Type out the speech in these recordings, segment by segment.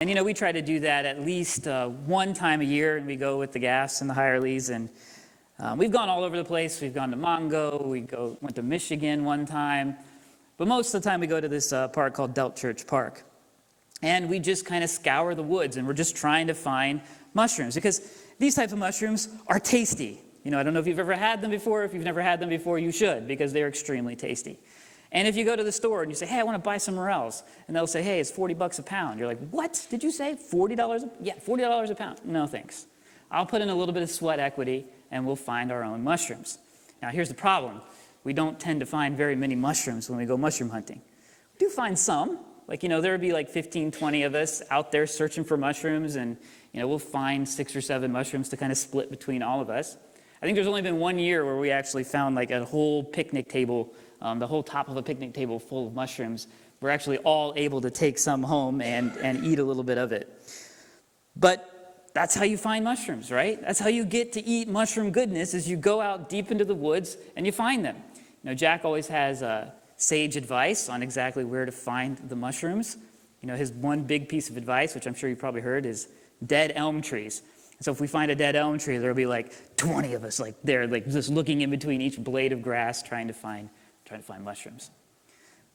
And, we try to do that at least one time a year, and we go with the Gaffs and the Hireleys, and we've gone all over the place. We've gone to Mongo, went to Michigan one time, but most of the time we go to this park called Delt Church Park. And we just kind of scour the woods, and we're just trying to find mushrooms, because these types of mushrooms are tasty. I don't know if you've ever had them before. If you've never had them before, you should, because they're extremely tasty. And if you go to the store and you say, hey, I want to buy some morels, and they'll say, hey, it's $40 a pound. You're like, what did you say? $40? Yeah, $40 a pound. No, thanks. I'll put in a little bit of sweat equity, and we'll find our own mushrooms. Now, here's the problem. We don't tend to find very many mushrooms when we go mushroom hunting. We do find some. There would be 15, 20 of us out there searching for mushrooms, and, we'll find 6 or 7 mushrooms to kind of split between all of us. I think there's only been one year where we actually found a whole picnic table, the whole top of a picnic table full of mushrooms. We're actually all able to take some home and eat a little bit of it. But that's how you find mushrooms, right? That's how you get to eat mushroom goodness, is you go out deep into the woods and you find them. Jack always has sage advice on exactly where to find the mushrooms. His one big piece of advice, which I'm sure you've probably heard, is dead elm trees. So if we find a dead elm tree, there'll be 20 of us there, just looking in between each blade of grass, trying to find mushrooms.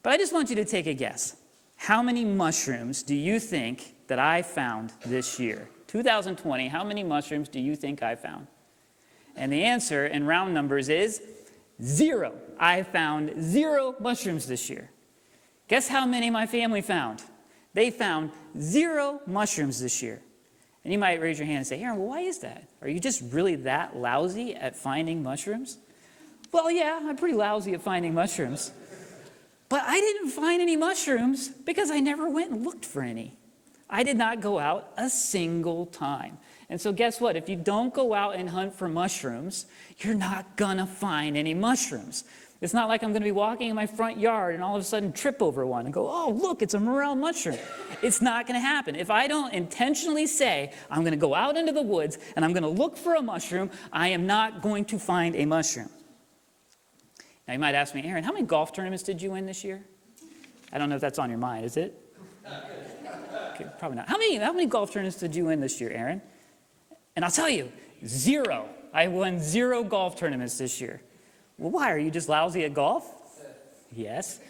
But I just want you to take a guess. How many mushrooms do you think that I found this year? 2020, how many mushrooms do you think I found? And the answer in round numbers is 0. I found 0 mushrooms this year. Guess how many my family found? They found 0 mushrooms this year. And you might raise your hand and say, Aaron, well, why is that? Are you just really that lousy at finding mushrooms? Well, yeah, I'm pretty lousy at finding mushrooms. But I didn't find any mushrooms because I never went and looked for any. I did not go out a single time. And so guess what? If you don't go out and hunt for mushrooms, you're not going to find any mushrooms. It's not like I'm going to be walking in my front yard and all of a sudden trip over one and go, oh, look, it's a morel mushroom. It's not going to happen. If I don't intentionally say, I'm going to go out into the woods and I'm going to look for a mushroom, I am not going to find a mushroom. Now, you might ask me, Aaron, how many golf tournaments did you win this year? I don't know if that's on your mind, is it? Okay, probably not. How many golf tournaments did you win this year, Aaron? And I'll tell you, 0. I won 0 golf tournaments this year. Well, why? Are you just lousy at golf? Yes.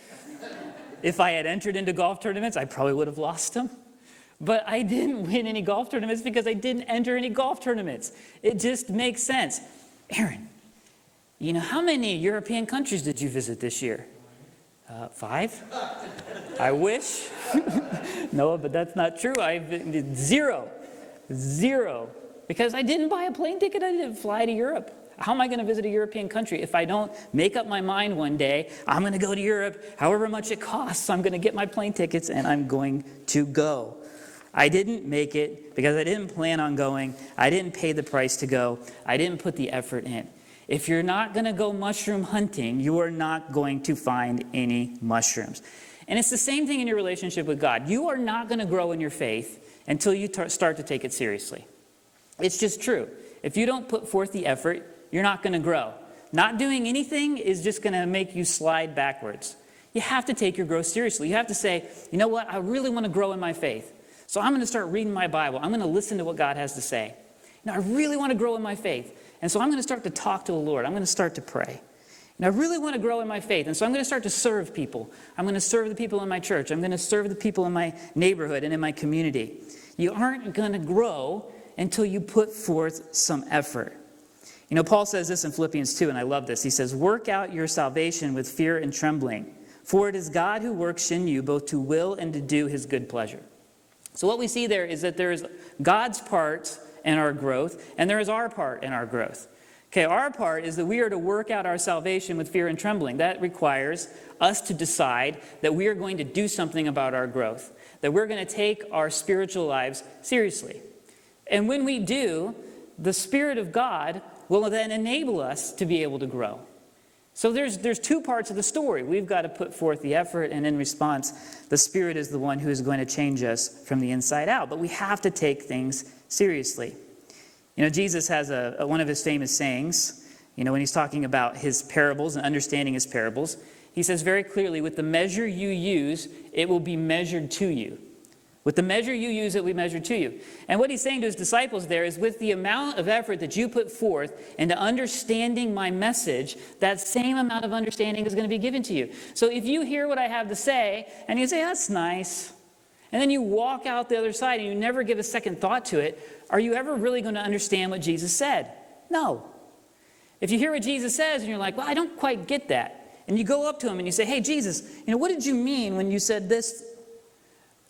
If I had entered into golf tournaments, I probably would have lost them. But I didn't win any golf tournaments because I didn't enter any golf tournaments. It just makes sense. Aaron, how many European countries did you visit this year? 5? I wish. No, but that's not true. I did 0. Because I didn't buy a plane ticket. I didn't fly to Europe. How am I going to visit a European country if I don't make up my mind one day, I'm going to go to Europe, however much it costs, I'm going to get my plane tickets and I'm going to go. I didn't make it because I didn't plan on going. I didn't pay the price to go. I didn't put the effort in. If you're not going to go mushroom hunting, you are not going to find any mushrooms. And it's the same thing in your relationship with God. You are not going to grow in your faith until you start to take it seriously. It's just true. If you don't put forth the effort, you're not going to grow. Not doing anything is just going to make you slide backwards. You have to take your growth seriously. You have to say, you know what, I really want to grow in my faith. So I'm going to start reading my Bible. I'm going to listen to what God has to say. I really want to grow in my faith. And so I'm going to start to talk to the Lord. I'm going to start to pray. And I really want to grow in my faith. And so I'm going to start to serve people. I'm going to serve the people in my church. I'm going to serve the people in my neighborhood and in my community. You aren't going to grow until you put forth some effort. Paul says this in Philippians 2, and I love this. He says, work out your salvation with fear and trembling, for it is God who works in you both to will and to do his good pleasure. So what we see there is that there is God's part in our growth, and there is our part in our growth. Okay, our part is that we are to work out our salvation with fear and trembling. That requires us to decide that we are going to do something about our growth, that we're going to take our spiritual lives seriously. And when we do, the Spirit of God will then enable us to be able to grow. So there's 2 parts of the story. We've got to put forth the effort, and in response, the Spirit is the one who is going to change us from the inside out. But we have to take things seriously. Jesus has one of his famous sayings, when he's talking about his parables and understanding his parables. He says very clearly, with the measure you use, it will be measured to you. With the measure you use, it will be measured to you. And what he's saying to his disciples there is, with the amount of effort that you put forth into understanding my message, that same amount of understanding is going to be given to you. So if you hear what I have to say, and you say, that's nice, and then you walk out the other side and you never give a second thought to it, are you ever really going to understand what Jesus said? No. If you hear what Jesus says and you're like, well, I don't quite get that, and you go up to him and you say, hey, Jesus, what did you mean when you said this?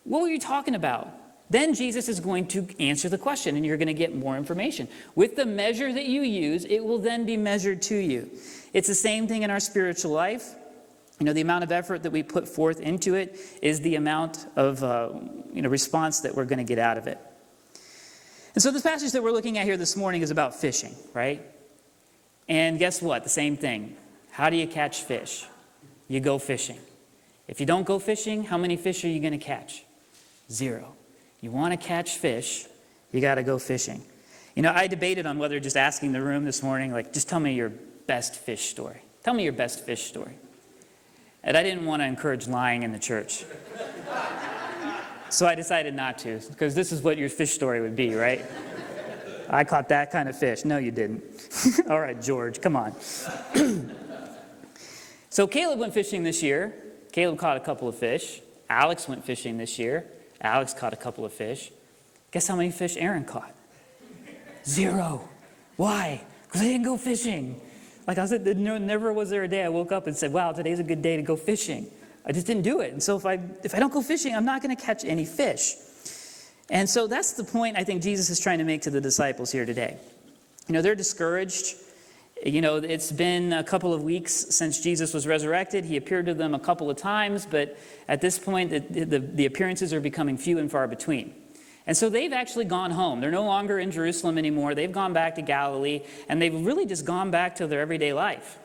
What were you talking about? Then Jesus is going to answer the question, and you're going to get more information. With the measure that you use, it will then be measured to you. It's the same thing in our spiritual life. The amount of effort that we put forth into it is the amount of response that we're going to get out of it. And so this passage that we're looking at here this morning is about fishing, right? And guess what? The same thing. How do you catch fish? You go fishing. If you don't go fishing, how many fish are you going to catch? 0. You want to catch fish, you got to go fishing. I debated on whether just asking the room this morning, just tell me your best fish story. Tell me your best fish story. And I didn't want to encourage lying in the church. So I decided not to, because this is what your fish story would be, right? I caught that kind of fish. No, you didn't. All right, George, come on. So Caleb went fishing this year. Caleb caught a couple of fish. Alex went fishing this year. Alex caught a couple of fish. Guess how many fish Aaron caught? 0. Why? Because I didn't go fishing. Like I said, never was there a day I woke up and said, wow, today's a good day to go fishing. I just didn't do it. And so if I don't go fishing, I'm not going to catch any fish. And so that's the point I think Jesus is trying to make to the disciples here today. They're discouraged. It's been a couple of weeks since Jesus was resurrected. He appeared to them a couple of times, but at this point, the appearances are becoming few and far between. And so they've actually gone home. They're no longer in Jerusalem anymore. They've gone back to Galilee, and they've really just gone back to their everyday life.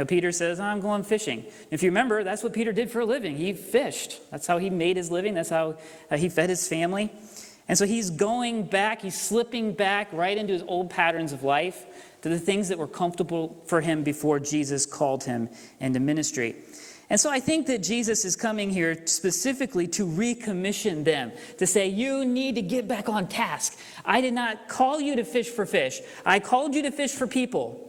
Peter says, I'm going fishing. If you remember, that's what Peter did for a living. He fished. That's how he made his living. That's how he fed his family. And so he's going back, he's slipping back right into his old patterns of life, to the things that were comfortable for him before Jesus called him into ministry. And so I think that Jesus is coming here specifically to recommission them, to say, you need to get back on task. I did not call you to fish for fish. I called you to fish for people.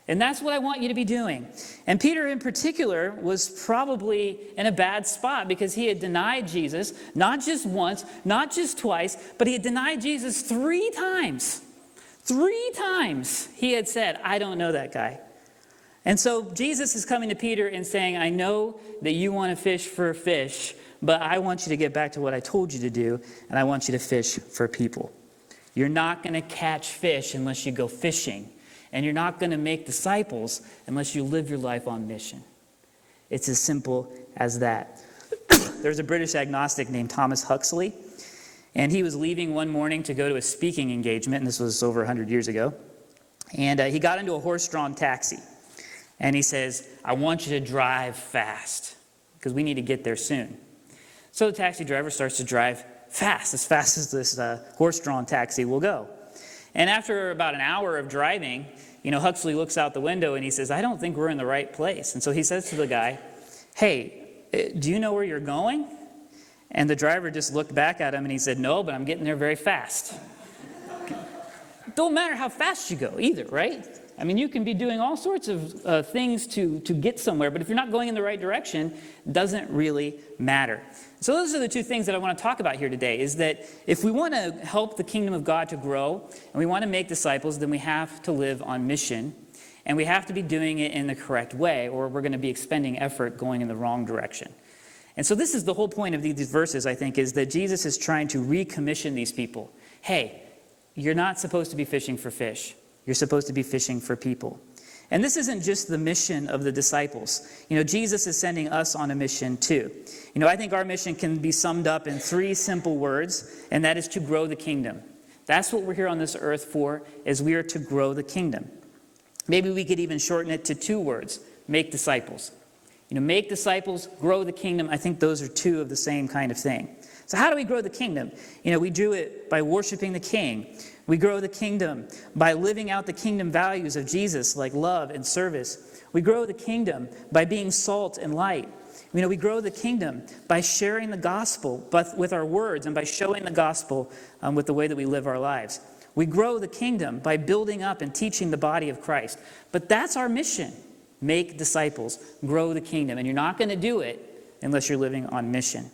And that's what I want you to be doing. And Peter in particular was probably in a bad spot because he had denied Jesus, not just once, not just twice, but he had denied Jesus 3 times. 3 times he had said, I don't know that guy. And so Jesus is coming to Peter and saying, I know that you want to fish for fish, but I want you to get back to what I told you to do, and I want you to fish for people. You're not going to catch fish unless you go fishing, and you're not going to make disciples unless you live your life on mission. It's as simple as that. There's a British agnostic named Thomas Huxley, and he was leaving one morning to go to a speaking engagement, and this was over 100 years ago. And he got into a horse-drawn taxi. And he says, I want you to drive fast, because we need to get there soon. So the taxi driver starts to drive fast as this horse-drawn taxi will go. And after about an hour of driving, Huxley looks out the window and he says, I don't think we're in the right place. And so he says to the guy, hey, do you know where you're going? And the driver just looked back at him and he said, no, but I'm getting there very fast. Don't matter how fast you go either, right? I mean, you can be doing all sorts of things to get somewhere, but if you're not going in the right direction, it doesn't really matter. So those are the 2 things that I want to talk about here today, is that if we want to help the kingdom of God to grow, and we want to make disciples, then we have to live on mission, and we have to be doing it in the correct way, or we're going to be expending effort going in the wrong direction. And so this is the whole point of these verses, I think, is that Jesus is trying to recommission these people. Hey, you're not supposed to be fishing for fish. You're supposed to be fishing for people. And this isn't just the mission of the disciples. Jesus is sending us on a mission too. I think our mission can be summed up in 3 simple words, and that is to grow the kingdom. That's what we're here on this earth for, is we are to grow the kingdom. Maybe we could even shorten it to 2 words, make disciples. Make disciples, grow the kingdom. I think those are 2 of the same kind of thing. So how do we grow the kingdom? We do it by worshiping the King. We grow the kingdom by living out the kingdom values of Jesus, like love and service. We grow the kingdom by being salt and light. We grow the kingdom by sharing the gospel but with our words and by showing the gospel with the way that we live our lives. We grow the kingdom by building up and teaching the body of Christ. But that's our mission. Make disciples, grow the kingdom. And you're not going to do it unless you're living on mission.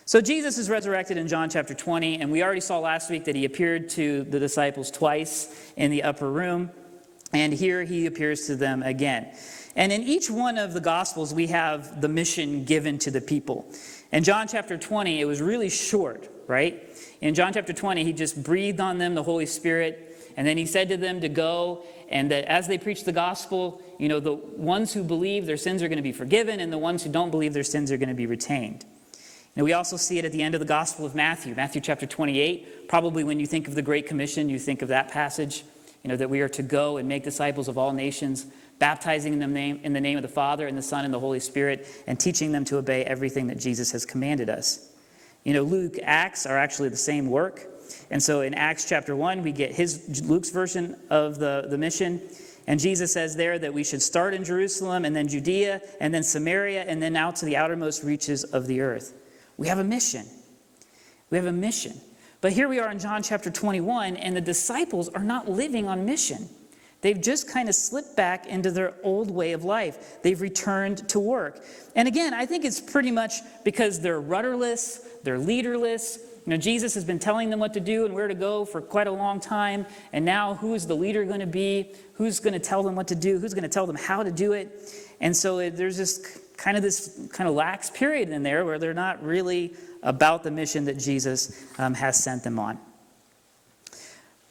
So Jesus is resurrected in John chapter 20, and we already saw last week that he appeared to the disciples twice in the upper room, and here he appears to them again. And in each one of the Gospels, we have the mission given to the people. In John chapter 20, it was really short, right? In John chapter 20, he just breathed on them the Holy Spirit, and then he said to them to go, and that as they preach the gospel, the ones who believe, their sins are going to be forgiven, and the ones who don't believe, their sins are going to be retained. And we also see it at the end of the Gospel of Matthew chapter 28. Probably when you think of the Great Commission, you think of that passage, that we are to go and make disciples of all nations, baptizing them in the name of the Father and the Son and the Holy Spirit, and teaching them to obey everything that Jesus has commanded us. Luke, Acts are actually the same work. And so in Acts chapter 1, we get Luke's version of the mission. And Jesus says there that we should start in Jerusalem and then Judea and then Samaria and then out to the outermost reaches of the earth. We have a mission. We have a mission. But here we are in John chapter 21, and the disciples are not living on mission. They've just kind of slipped back into their old way of life. They've returned to work. And again, I think it's pretty much because they're rudderless, they're leaderless. Jesus has been telling them what to do and where to go for quite a long time. And now who is the leader going to be? Who's going to tell them what to do? Who's going to tell them how to do it? And so there's this kind of lax period in there where they're not really about the mission that Jesus has sent them on.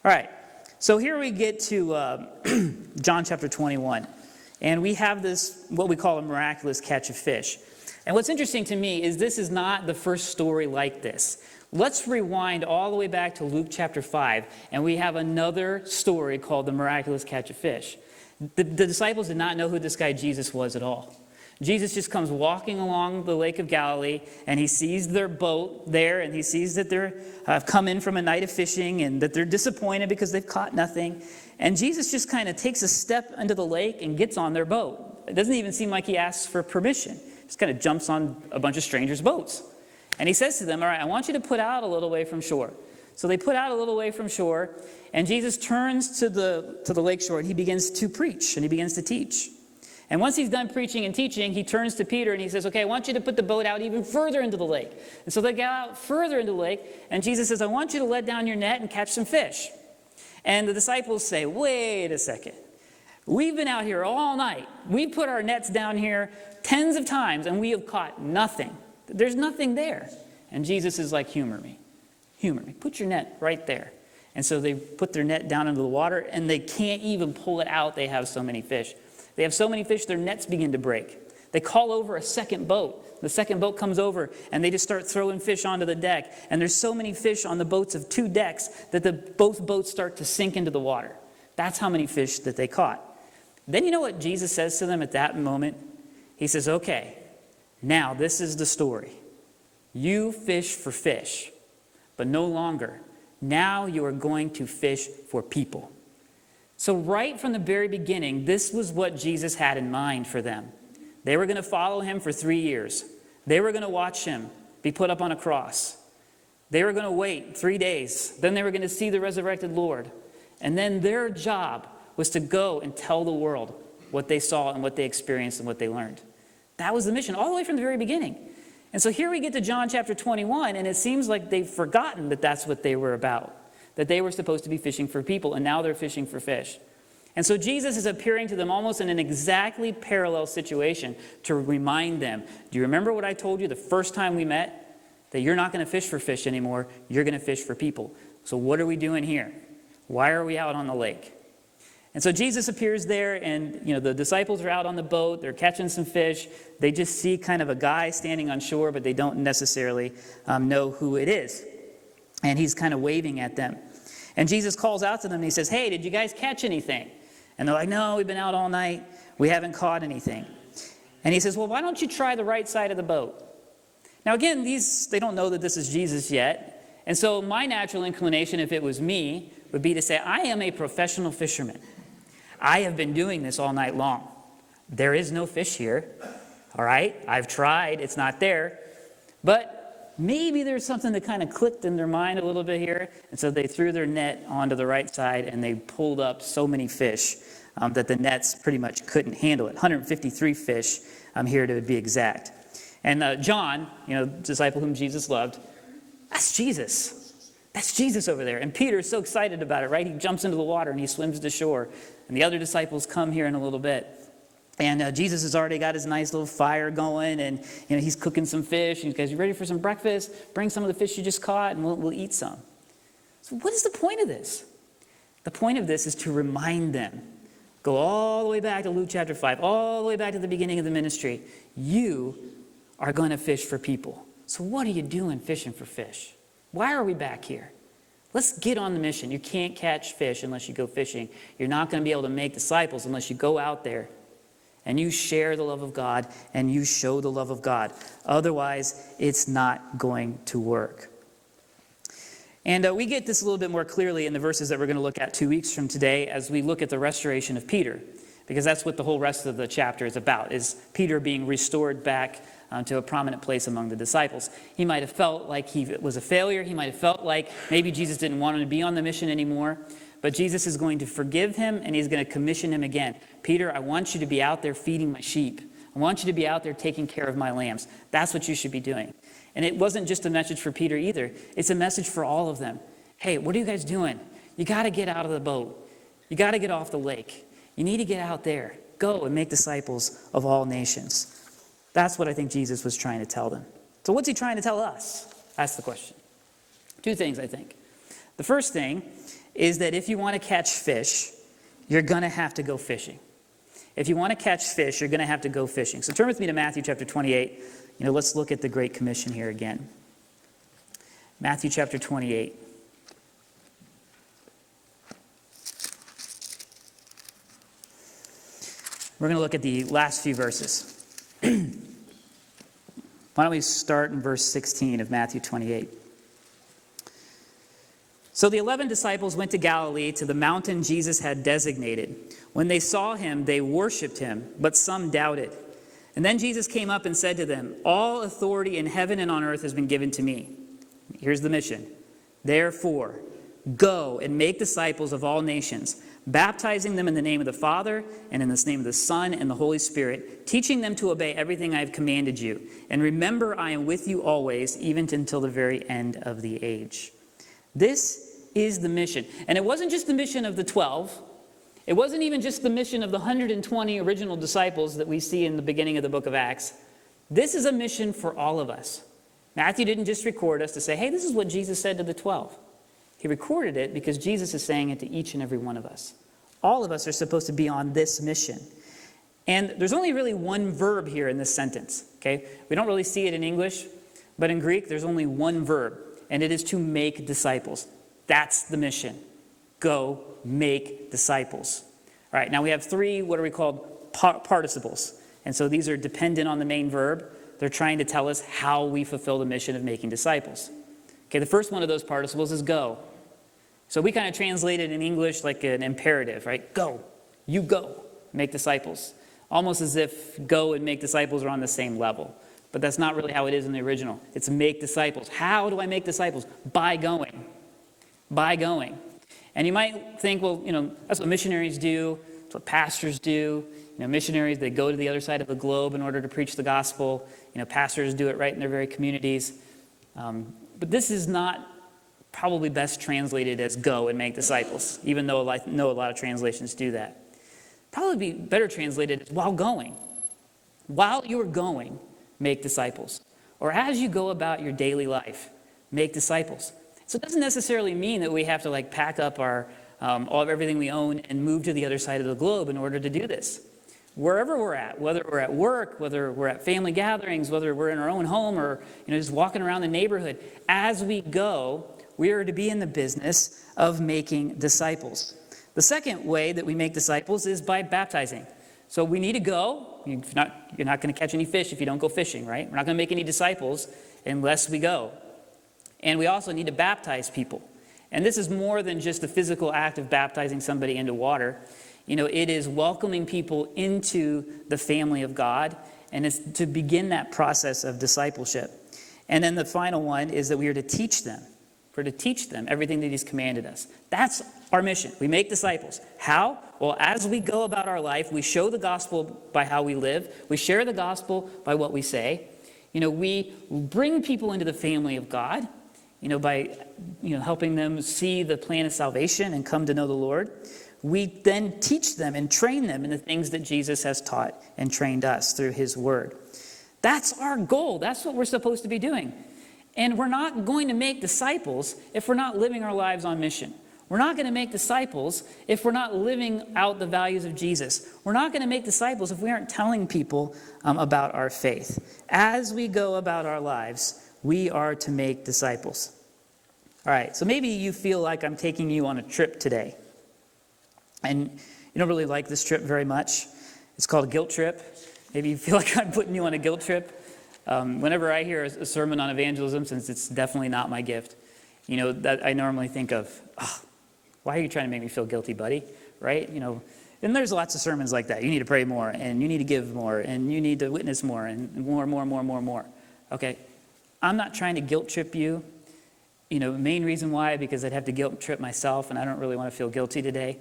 All right, so here we get to John chapter 21, and we have this, what we call a miraculous catch of fish. And what's interesting to me is this is not the first story like this. Let's rewind all the way back to Luke chapter 5, and we have another story called the miraculous catch of fish. The disciples did not know who this guy Jesus was at all. Jesus just comes walking along the Lake of Galilee, and he sees their boat there, and he sees that they're come in from a night of fishing, and that they're disappointed because they've caught nothing. And Jesus just kind of takes a step into the lake and gets on their boat. It doesn't even seem like he asks for permission. Just kind of jumps on a bunch of strangers' boats. And he says to them, all right, I want you to put out a little way from shore. So they put out a little way from shore, and Jesus turns to the lake shore, and he begins to preach, and he begins to teach. And once he's done preaching and teaching, he turns to Peter and he says, okay, I want you to put the boat out even further into the lake. And so they get out further into the lake, and Jesus says, I want you to let down your net and catch some fish. And the disciples say, wait a second. We've been out here all night. We put our nets down here tens of times, and we have caught nothing. There's nothing there. And Jesus is like, humor me. Humor me. Put your net right there. And so they put their net down into the water, and they can't even pull it out. They have so many fish. They have so many fish, their nets begin to break. They call over a second boat. The second boat comes over, and they just start throwing fish onto the deck. And there's so many fish on the boats of 2 decks that both boats start to sink into the water. That's how many fish that they caught. Then you know what Jesus says to them at that moment? He says, okay, now this is the story. You fish for fish, but no longer. Now you are going to fish for people. So right from the very beginning, this was what Jesus had in mind for them. They were going to follow him for 3 years. They were going to watch him be put up on a cross. They were going to wait 3 days. Then they were going to see the resurrected Lord. And then their job was to go and tell the world what they saw and what they experienced and what they learned. That was the mission all the way from the very beginning. And so here we get to John chapter 21, and it seems like they've forgotten that that's what they were about. That they were supposed to be fishing for people, and now they're fishing for fish. And so Jesus is appearing to them almost in an exactly parallel situation to remind them, do you remember what I told you the first time we met? That you're not going to fish for fish anymore, you're going to fish for people. So what are we doing here? Why are we out on the lake? And so Jesus appears there, and the disciples are out on the boat, they're catching some fish. They just see kind of a guy standing on shore, but they don't necessarily know who it is. And he's kind of waving at them. And Jesus calls out to them and he says, hey, did you guys catch anything? And they're like, no, we've been out all night. We haven't caught anything. And he says, well, why don't you try the right side of the boat? Now again, they don't know that this is Jesus yet. And so my natural inclination, if it was me, would be to say, I am a professional fisherman. I have been doing this all night long. There is no fish here. All right, I've tried, it's not there. But maybe there's something that kind of clicked in their mind a little bit here. And so they threw their net onto the right side and they pulled up so many fish that the nets pretty much couldn't handle it. 153 fish here to be exact. And John, disciple whom Jesus loved, that's Jesus. That's Jesus over there. And Peter is so excited about it, right? He jumps into the water and he swims to shore. And the other disciples come here in a little bit. And Jesus has already got his nice little fire going, and he's cooking some fish. And he goes, "You ready for some breakfast? Bring some of the fish you just caught, and we'll eat some." So what is the point of this? The point of this is to remind them. Go all the way back to Luke chapter 5, all the way back to the beginning of the ministry. You are going to fish for people. So what are you doing fishing for fish? Why are we back here? Let's get on the mission. You can't catch fish unless you go fishing. You're not going to be able to make disciples unless you go out there and you share the love of God and you show the love of God. Otherwise, it's not going to work. And we get this a little bit more clearly in the verses that we're going to look at 2 weeks from today as we look at the restoration of Peter. Because that's what the whole rest of the chapter is about, is Peter being restored back to a prominent place among the disciples. He might have felt like he was a failure. He might have felt like maybe Jesus didn't want him to be on the mission anymore. But Jesus is going to forgive him, and he's going to commission him again. Peter, I want you to be out there feeding my sheep. I want you to be out there taking care of my lambs. That's what you should be doing. And it wasn't just a message for Peter either. It's a message for all of them. Hey, what are you guys doing? You got to get out of the boat. You got to get off the lake. You need to get out there. Go and make disciples of all nations. That's what I think Jesus was trying to tell them. So what's he trying to tell us? That's the question. Two things, I think. The first thing is that if you want to catch fish, you're going to have to go fishing. If you want to catch fish, you're going to have to go fishing. So turn with me to Matthew chapter 28. Let's look at the Great Commission here again. Matthew chapter 28. We're going to look at the last few verses. Why don't we start in verse 16 of Matthew 28. So the 11 disciples went to Galilee, to the mountain Jesus had designated. When they saw him, they worshipped him, but some doubted. And then Jesus came up and said to them, "All authority in heaven and on earth has been given to me." Here's the mission. "Therefore, go and make disciples of all nations, baptizing them in the name of the Father and in the name of the Son and the Holy Spirit, teaching them to obey everything I have commanded you. And remember, I am with you always, even until the very end of the age." This is the mission. And it wasn't just the mission of the 12. It wasn't even just the mission of the 120 original disciples that we see in the beginning of the book of Acts. This is a mission for all of us. Matthew didn't just record us to say, hey, this is what Jesus said to the 12. He recorded it because Jesus is saying it to each and every one of us. All of us are supposed to be on this mission. And there's only really one verb here in this sentence, okay? We don't really see it in English, but in Greek, there's only one verb, and it is to make disciples. That's the mission. Go make disciples. All right, now we have three, what are we called, participles. And so these are dependent on the main verb. They're trying to tell us how we fulfill the mission of making disciples. Okay, the first one of those participles is go. So we kind of translate it in English like an imperative, right? Go. You go. Make disciples. Almost as if go and make disciples are on the same level. But that's not really how it is in the original. It's make disciples. How do I make disciples? By going. By going. And you might think, well, that's what missionaries do. That's what pastors do. Missionaries, they go to the other side of the globe in order to preach the gospel. Pastors do it right in their very communities. But this is not probably best translated as go and make disciples, even though I know a lot of translations do that. Probably be better translated as while going. While you're going, make disciples. Or as you go about your daily life, make disciples. So it doesn't necessarily mean that we have to pack up all of everything we own and move to the other side of the globe in order to do this. Wherever we're at, whether we're at work, whether we're at family gatherings, whether we're in our own home or just walking around the neighborhood, as we go, we are to be in the business of making disciples. The second way that we make disciples is by baptizing. So we need to go. You're not going to catch any fish if you don't go fishing, right? We're not going to make any disciples unless we go. And we also need to baptize people. And this is more than just the physical act of baptizing somebody into water. It is welcoming people into the family of God And it's to begin that process of discipleship. And then the final one is that we are to teach them. We're to teach them everything that he's commanded us. That's our mission. We make disciples. How? Well, as we go about our life, we show the gospel by how we live. We share the gospel by what we say. We bring people into the family of God, by helping them see the plan of salvation and come to know the Lord. We then teach them and train them in the things that Jesus has taught and trained us through his word. That's our goal. That's what we're supposed to be doing. And we're not going to make disciples if we're not living our lives on mission. We're not going to make disciples if we're not living out the values of Jesus. We're not going to make disciples if we aren't telling people about our faith. As we go about our lives, we are to make disciples. All right, so maybe you feel like I'm taking you on a trip today. And you don't really like this trip very much. It's called a guilt trip. Maybe you feel like I'm putting you on a guilt trip. Whenever I hear a sermon on evangelism, since it's definitely not my gift, that I normally think of, why are you trying to make me feel guilty, buddy? Right? And there's lots of sermons like that. You need to pray more, and you need to give more, and you need to witness more, and more. Okay? I'm not trying to guilt trip you. Main reason why, because I'd have to guilt trip myself, and I don't really want to feel guilty today.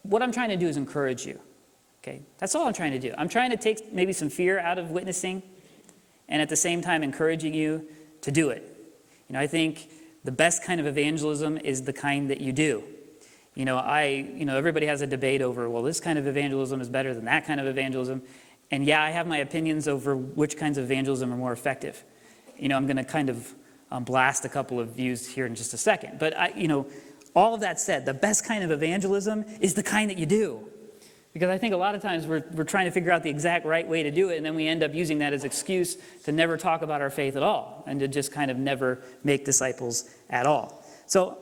What I'm trying to do is encourage you. Okay? That's all I'm trying to do. I'm trying to take maybe some fear out of witnessing, and at the same time encouraging you to do it. I think the best kind of evangelism is the kind that you do. Everybody has a debate over, well, this kind of evangelism is better than that kind of evangelism. And yeah, I have my opinions over which kinds of evangelism are more effective. I'm going to kind of blast a couple of views here in just a second. But, all of that said, the best kind of evangelism is the kind that you do. Because I think a lot of times we're trying to figure out the exact right way to do it, and then we end up using that as excuse to never talk about our faith at all, and to just kind of never make disciples at all. So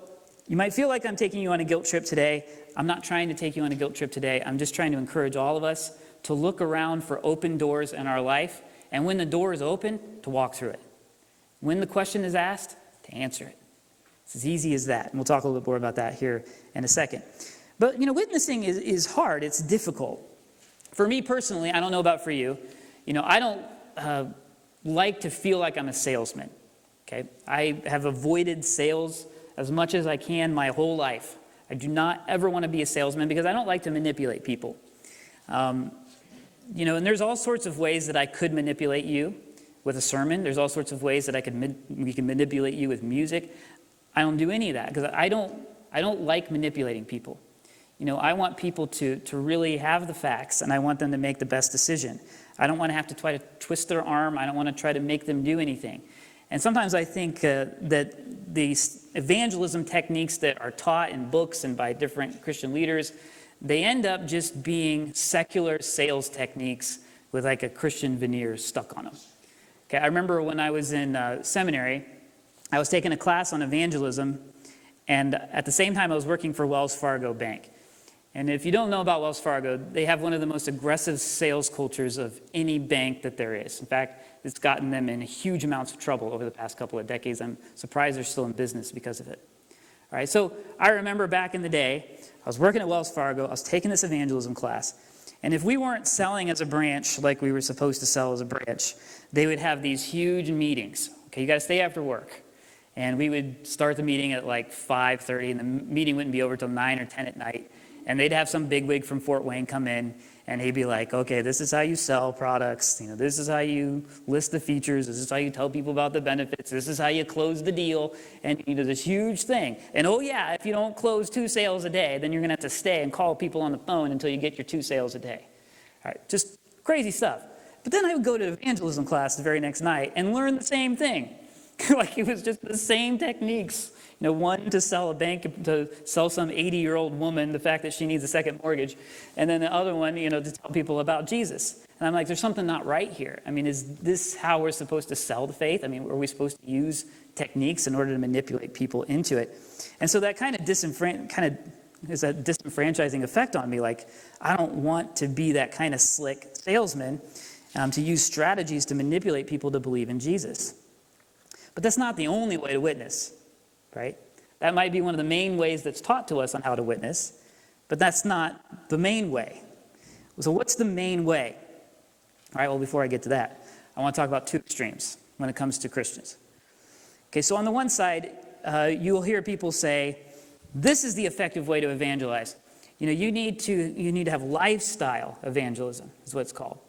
you might feel like I'm taking you on a guilt trip today. I'm not trying to take you on a guilt trip today. I'm just trying to encourage all of us to look around for open doors in our life, and when the door is open, to walk through it. When the question is asked, to answer it. It's as easy as that, and we'll talk a little bit more about that here in a second. But, witnessing is hard. It's difficult. For me personally, I don't know about for you, I don't like to feel like I'm a salesman, okay? I have avoided sales as much as I can my whole life. I do not ever want to be a salesman because I don't like to manipulate people. And there's all sorts of ways that I could manipulate you with a sermon. There's all sorts of ways that we can manipulate you with music. I don't do any of that because I don't like manipulating people. I want people to really have the facts, and I want them to make the best decision. I don't want to have to try to twist their arm. I don't want to try to make them do anything. And sometimes I think that these evangelism techniques that are taught in books and by different Christian leaders, they end up just being secular sales techniques with like a Christian veneer stuck on them. Okay, I remember when I was in seminary, I was taking a class on evangelism, and at the same time I was working for Wells Fargo Bank. And if you don't know about Wells Fargo, they have one of the most aggressive sales cultures of any bank that there is. In fact, it's gotten them in huge amounts of trouble over the past couple of decades. I'm surprised they're still in business because of it. All right, so I remember back in the day, I was working at Wells Fargo, I was taking this evangelism class, and if we weren't selling as a branch like we were supposed to sell as a branch, they would have these huge meetings. Okay, you got to stay after work. And we would start the meeting at like 5:30, and the meeting wouldn't be over till 9 or 10 at night. And they'd have some bigwig from Fort Wayne come in, and he'd be like, okay, this is how you sell products. This is how you list the features. This is how you tell people about the benefits. This is how you close the deal. And this huge thing. And oh yeah, if you don't close 2 sales a day, then you're going to have to stay and call people on the phone until you get your 2 sales a day. All right, just crazy stuff. But then I would go to evangelism class the very next night and learn the same thing. Like it was just the same techniques. One to sell a bank, to sell some 80-year-old woman the fact that she needs a second mortgage. And then the other one, to tell people about Jesus. And I'm like, there's something not right here. Is this how we're supposed to sell the faith? Are we supposed to use techniques in order to manipulate people into it? And so that kind of is a disenfranchising effect on me. Like, I don't want to be that kind of slick salesman to use strategies to manipulate people to believe in Jesus. But that's not the only way to witness. Right? That might be one of the main ways that's taught to us on how to witness, but that's not the main way. So what's the main way? All right, well, before I get to that, I want to talk about two extremes when it comes to Christians. Okay, so on the one side, you'll hear people say, this is the effective way to evangelize. You need to have lifestyle evangelism, is what it's called.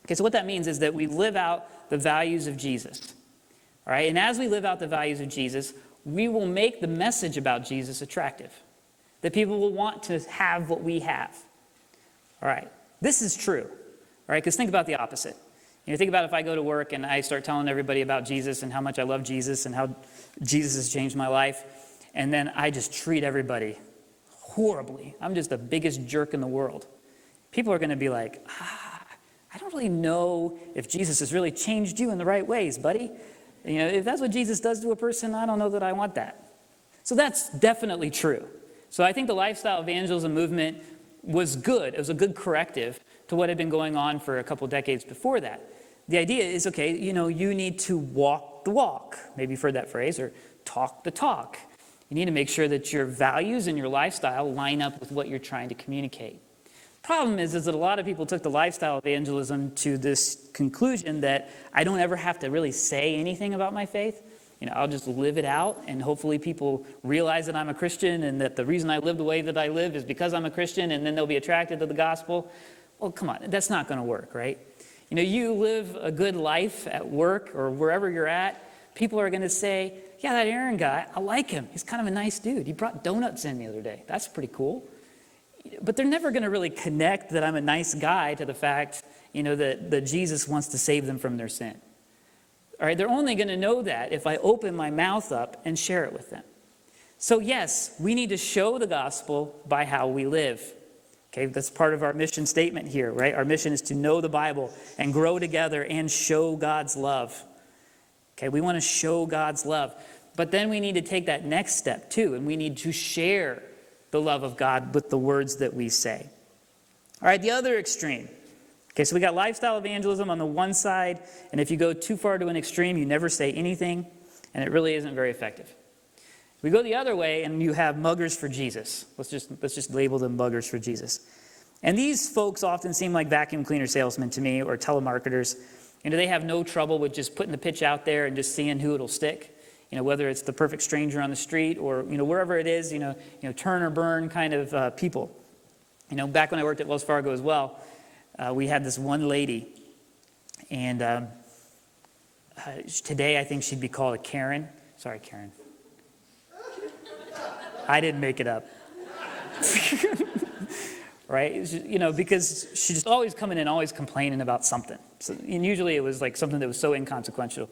Okay, so what that means is that we live out the values of Jesus. All right, and as we live out the values of Jesus, we will make the message about Jesus attractive. That people will want to have what we have. All right, this is true. All right, because think about the opposite. Think about if I go to work and I start telling everybody about Jesus and how much I love Jesus and how Jesus has changed my life, and then I just treat everybody horribly. I'm just the biggest jerk in the world. People are going to be like, I don't really know if Jesus has really changed you in the right ways, buddy. If that's what Jesus does to a person, I don't know that I want that. So that's definitely true. So I think the lifestyle evangelism movement was good. It was a good corrective to what had been going on for a couple decades before that. The idea is, okay, you need to walk the walk. Maybe you've heard that phrase, or talk the talk. You need to make sure that your values and your lifestyle line up with what you're trying to communicate. Problem is that a lot of people took the lifestyle evangelism to this conclusion that I don't ever have to really say anything about my faith. I'll just live it out, and hopefully people realize that I'm a Christian and that the reason I live the way that I live is because I'm a Christian, and then they'll be attracted to the gospel. Well, come on, that's not going to work, right? You live a good life at work or wherever you're at, people are going to say, yeah, that Aaron guy, I like him. He's kind of a nice dude. He brought donuts in the other day. That's pretty cool. But they're never going to really connect that I'm a nice guy to the fact, that Jesus wants to save them from their sin. All right, they're only going to know that if I open my mouth up and share it with them. So yes, we need to show the gospel by how we live. Okay, that's part of our mission statement here, right? Our mission is to know the Bible and grow together and show God's love. Okay, we want to show God's love. But then we need to take that next step too, and we need to share the love of God with the words that we say. All right, the other extreme. Okay, so we got lifestyle evangelism on the one side, and if you go too far to an extreme, you never say anything, and it really isn't very effective. We go the other way, and you have muggers for Jesus. Let's just label them muggers for Jesus. And these folks often seem like vacuum cleaner salesmen to me, or telemarketers. They have no trouble with just putting the pitch out there and just seeing who it'll stick. Whether it's the perfect stranger on the street or wherever it is, turn or burn kind of people. Back when I worked at Wells Fargo as well, we had this one lady, and today I think she'd be called a Karen. Sorry, Karen. I didn't make it up. Right? Because she's just always coming in, always complaining about something. And usually it was like something that was so inconsequential,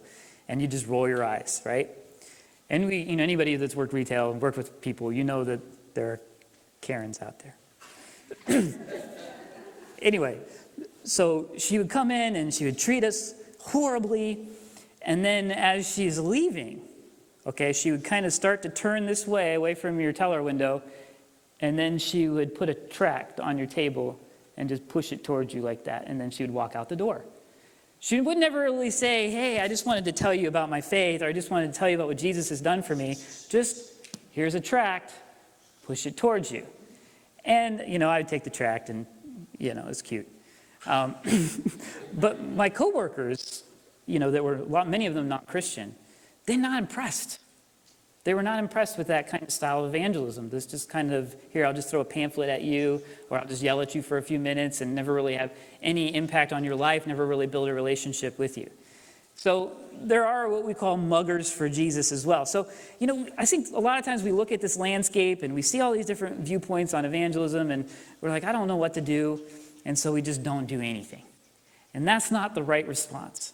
and you just roll your eyes, right? And anybody that's worked retail and worked with people, that there are Karens out there. Anyway, so she would come in and she would treat us horribly, and then as she's leaving, okay, she would kind of start to turn this way, away from your teller window, and then she would put a tract on your table and just push it towards you like that, and then she would walk out the door. She would never really say, hey, I just wanted to tell you about my faith, or I just wanted to tell you about what Jesus has done for me. Just, here's a tract, push it towards you. And, I would take the tract and, it's cute. But my coworkers, that were many of them not Christian, they're not impressed. They were not impressed with that kind of style of evangelism. This just kind of, here, I'll just throw a pamphlet at you, or I'll just yell at you for a few minutes and never really have any impact on your life, never really build a relationship with you. So there are what we call muggers for Jesus as well. So, I think a lot of times we look at this landscape and we see all these different viewpoints on evangelism, and we're like, I don't know what to do, and so we just don't do anything. And that's not the right response,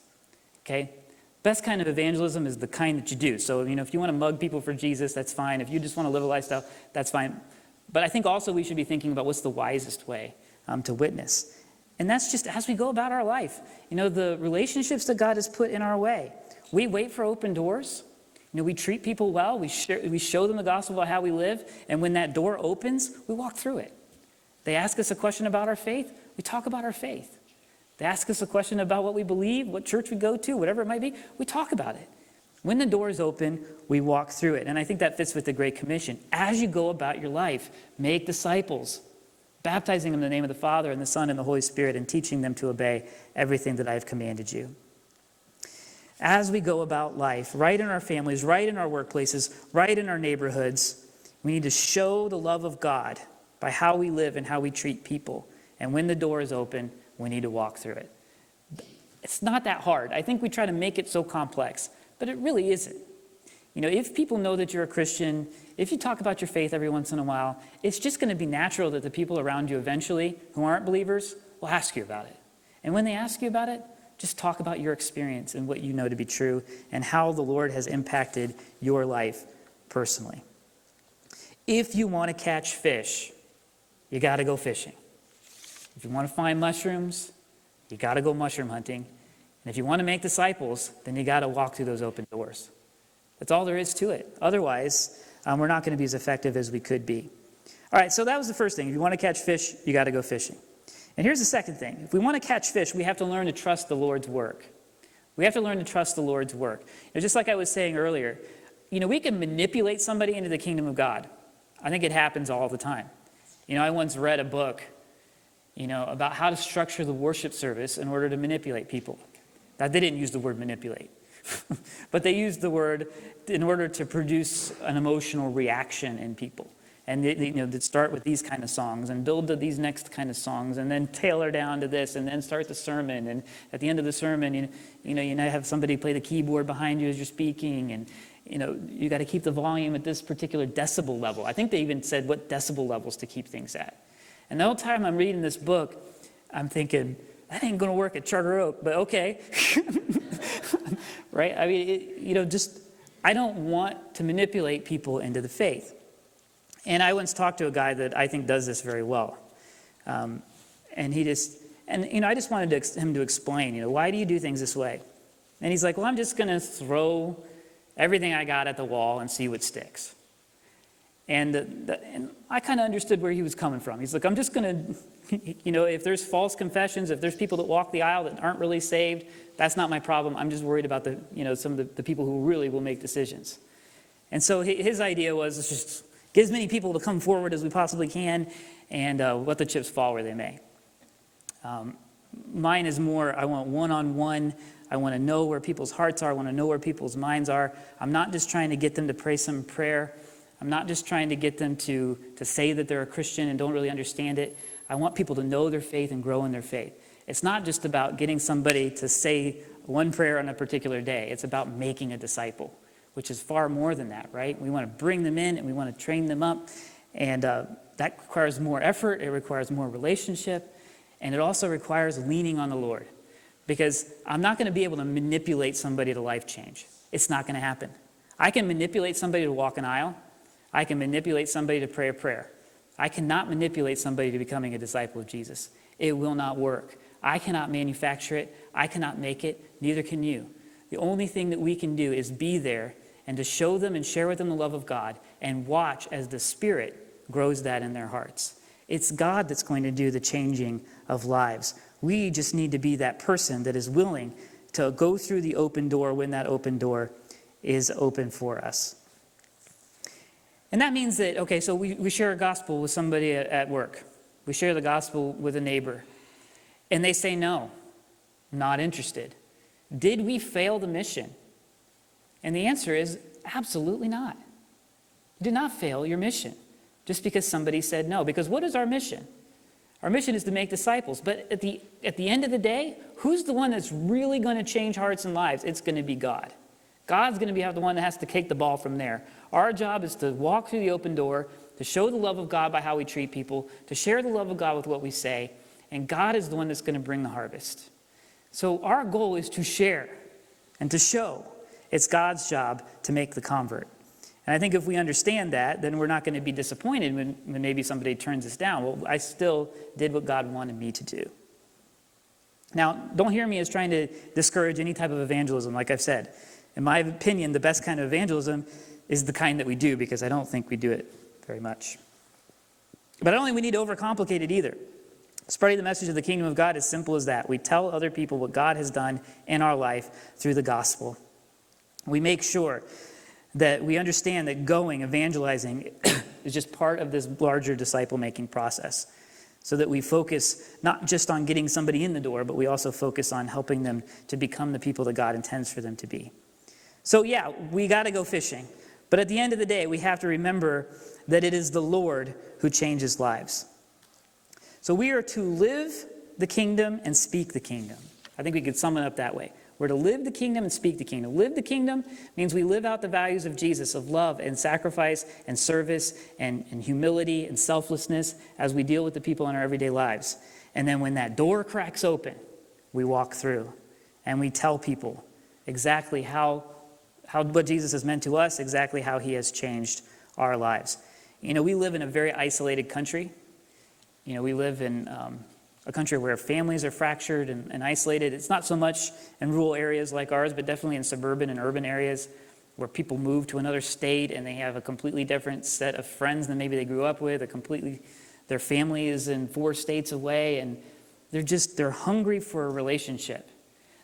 okay? Best kind of evangelism is the kind that you do. So, if you want to mug people for Jesus, that's fine. If you just want to live a lifestyle, that's fine. But I think also we should be thinking about what's the wisest way to witness. And that's just as we go about our life. The relationships that God has put in our way. We wait for open doors. We treat people well. We show them the gospel about how we live. And when that door opens, we walk through it. They ask us a question about our faith. We talk about our faith. They ask us a question about what we believe, what church we go to, whatever it might be. We talk about it. When the doors open, we walk through it. And I think that fits with the Great Commission. As you go about your life, make disciples. baptizing them in the name of the Father and the Son and the Holy Spirit, and teaching them to obey everything that I have commanded you. As we go about life, right in our families, right in our workplaces, right in our neighborhoods, we need to show the love of God by how we live and how we treat people. And when the door is open, we need to walk through it. It's not that hard. I think we try to make it so complex, but it really isn't. You know, if people know that you're a Christian, if you talk about your faith every once in a while, it's just going to be natural that the people around you eventually, who aren't believers, will ask you about it. And when they ask you about it, just talk about your experience and what you know to be true and how the Lord has impacted your life personally. If you want to catch fish, you got to go fishing. If you want to find mushrooms, you got to go mushroom hunting. And if you want to make disciples, then you got to walk through those open doors. That's all there is to it. Otherwise, we're not going to be as effective as we could be. All right, so that was the first thing. If you want to catch fish, you got to go fishing. And here's the second thing. If we want to catch fish, we have to learn to trust the Lord's work. We have to learn to trust the Lord's work. Just like I was saying earlier, we can manipulate somebody into the kingdom of God. I think it happens all the time. I once read a book, about how to structure the worship service in order to manipulate people. Now, they didn't use the word manipulate, but they used the word in order to produce an emotional reaction in people. And they'd start with these kind of songs and build to these next kind of songs and then tailor down to this and then start the sermon. And at the end of the sermon, you now have somebody play the keyboard behind you as you're speaking. And, you got to keep the volume at this particular decibel level. I think they even said what decibel levels to keep things at. And the whole time I'm reading this book, I'm thinking, that ain't going to work at Charter Oak, but okay. Right? I mean, I don't want to manipulate people into the faith. And I once talked to a guy that I think does this very well. And I just wanted him to explain, why do you do things this way? And he's like, well, I'm just going to throw everything I got at the wall and see what sticks. And I kind of understood where he was coming from. He's like, I'm just going to, if there's false confessions, if there's people that walk the aisle that aren't really saved, that's not my problem. I'm just worried about some of the people who really will make decisions. And so his idea was just get as many people to come forward as we possibly can and let the chips fall where they may. Mine is more, I want one-on-one. I want to know where people's hearts are. I want to know where people's minds are. I'm not just trying to get them to pray some prayer. I'm not just trying to get them to say that they're a Christian and don't really understand it. I want people to know their faith and grow in their faith. It's not just about getting somebody to say one prayer on a particular day. It's about making a disciple, which is far more than that, right? We want to bring them in and we want to train them up. And that requires more effort. It requires more relationship. And it also requires leaning on the Lord. Because I'm not going to be able to manipulate somebody to life change. It's not going to happen. I can manipulate somebody to walk an aisle. I can manipulate somebody to pray a prayer. I cannot manipulate somebody to becoming a disciple of Jesus. It will not work. I cannot manufacture it. I cannot make it. Neither can you. The only thing that we can do is be there and to show them and share with them the love of God and watch as the Spirit grows that in their hearts. It's God that's going to do the changing of lives. We just need to be that person that is willing to go through the open door when that open door is open for us. And that means that, okay, so we share a gospel with somebody at work. We share the gospel with a neighbor. And they say, no, not interested. Did we fail the mission? And the answer is absolutely not. You did not fail your mission just because somebody said no. Because what is our mission? Our mission is to make disciples. But at the end of the day, who's the one that's really going to change hearts and lives? It's going to be God. God's going to be the one that has to take the ball from there. Our job is to walk through the open door, to show the love of God by how we treat people, to share the love of God with what we say, and God is the one that's going to bring the harvest. So our goal is to share and to show. It's God's job to make the convert. And I think if we understand that, then we're not going to be disappointed when maybe somebody turns us down. Well, I still did what God wanted me to do. Now, don't hear me as trying to discourage any type of evangelism, like I've said. In my opinion, the best kind of evangelism is the kind that we do, because I don't think we do it very much. But I don't think we need to overcomplicate it either. Spreading the message of the kingdom of God is simple as that. We tell other people what God has done in our life through the gospel. We make sure that we understand that evangelizing, is just part of this larger disciple-making process. so that we focus not just on getting somebody in the door, but we also focus on helping them to become the people that God intends for them to be. So yeah, we got to go fishing. But at the end of the day, we have to remember that it is the Lord who changes lives. So we are to live the kingdom and speak the kingdom. I think we could sum it up that way. We're to live the kingdom and speak the kingdom. Live the kingdom means we live out the values of Jesus, of love and sacrifice and service and humility and selflessness as we deal with the people in our everyday lives. And then when that door cracks open, we walk through and we tell people exactly how what Jesus has meant to us, exactly how he has changed our lives. You know, we live in a very isolated country. You know, we live in a country where families are fractured and isolated. It's not so much in rural areas like ours, but definitely in suburban and urban areas where people move to another state and they have a completely different set of friends than maybe they grew up with. Their family is in 4 states away, and they're hungry for a relationship.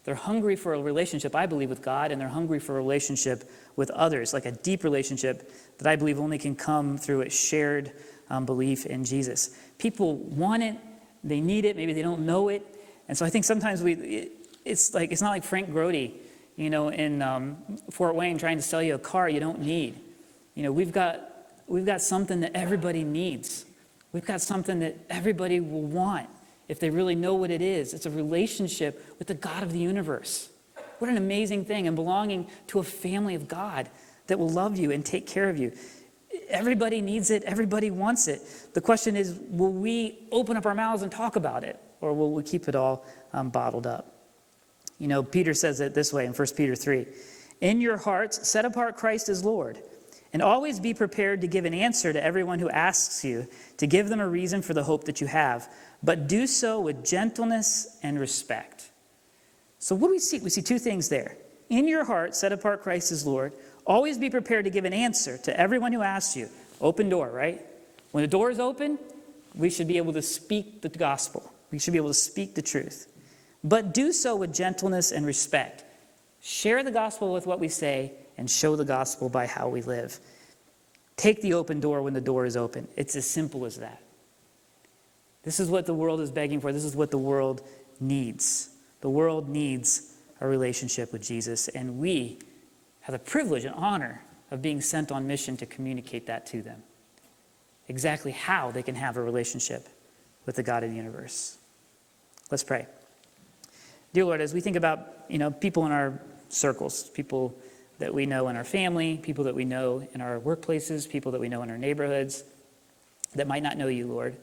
They're hungry for a relationship, I believe, with God, and they're hungry for a relationship with others, like a deep relationship that I believe only can come through a shared belief in Jesus. People want it, they need it, maybe they don't know it, and so I think sometimes it's not like Frank Grody, you know, in Fort Wayne trying to sell you a car you don't need. You know, we've got something that everybody needs. We've got something that everybody will want if they really know what it is. It's a relationship with the God of the universe. What an amazing thing, and belonging to a family of God that will love you and take care of you. Everybody needs it. Everybody wants it. The question is, will we open up our mouths and talk about it, or will we keep it all bottled up? You know, Peter says it this way in 1 Peter 3. In your hearts, set apart Christ as Lord, and always be prepared to give an answer to everyone who asks you, to give them a reason for the hope that you have, but do so with gentleness and respect. So what do we see? We see 2 things there. In your heart, set apart Christ as Lord. Always be prepared to give an answer to everyone who asks you. Open door, right? When the door is open, we should be able to speak the gospel. We should be able to speak the truth. But do so with gentleness and respect. Share the gospel with what we say and show the gospel by how we live. Take the open door when the door is open. It's as simple as that. This is what the world is begging for. This is what the world needs. The world needs a relationship with Jesus, and we have the privilege and honor of being sent on mission to communicate that to them. Exactly how they can have a relationship with the God of the universe. Let's pray. Dear Lord, as we think about, people in our circles, people that we know in our family, people that we know in our workplaces, people that we know in our neighborhoods that might not know you, Lord,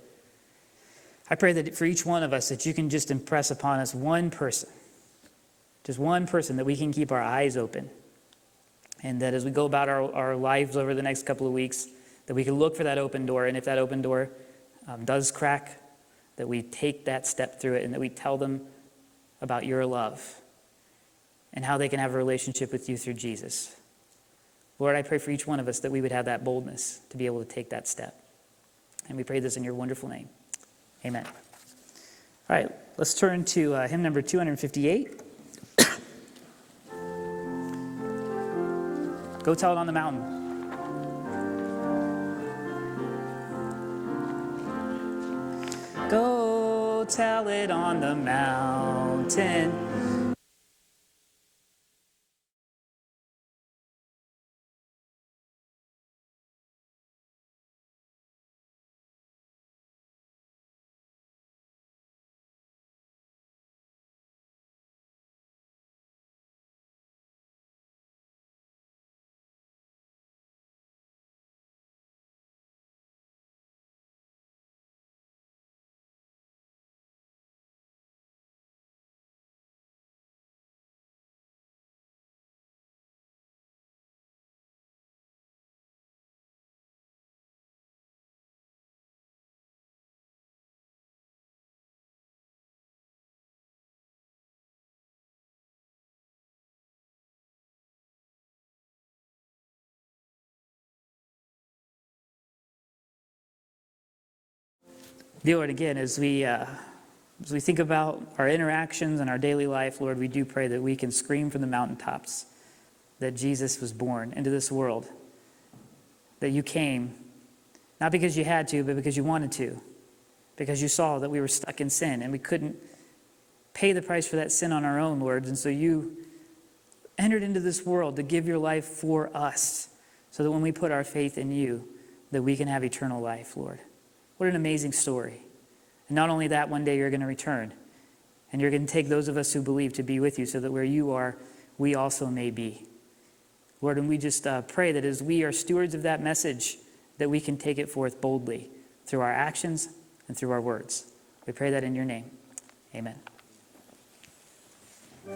I pray that for each one of us that you can just impress upon us one person, just one person that we can keep our eyes open. And that as we go about our lives over the next couple of weeks, that we can look for that open door. And if that open door does crack, that we take that step through it and that we tell them about your love and how they can have a relationship with you through Jesus. Lord, I pray for each one of us that we would have that boldness to be able to take that step. And we pray this in your wonderful name. Amen. All right, let's turn to hymn number 258. Go tell it on the mountain. Go tell it on the mountain. Dear Lord, again, as we think about our interactions and our daily life, Lord, we do pray that we can scream from the mountaintops that Jesus was born into this world, that you came, not because you had to, but because you wanted to, because you saw that we were stuck in sin and we couldn't pay the price for that sin on our own, Lord. And so you entered into this world to give your life for us so that when we put our faith in you, that we can have eternal life, Lord. What an amazing story. And not only that, one day you're going to return and you're going to take those of us who believe to be with you so that where you are, we also may be. Lord, and we just pray that as we are stewards of that message, that we can take it forth boldly through our actions and through our words. We pray that in your name. Amen.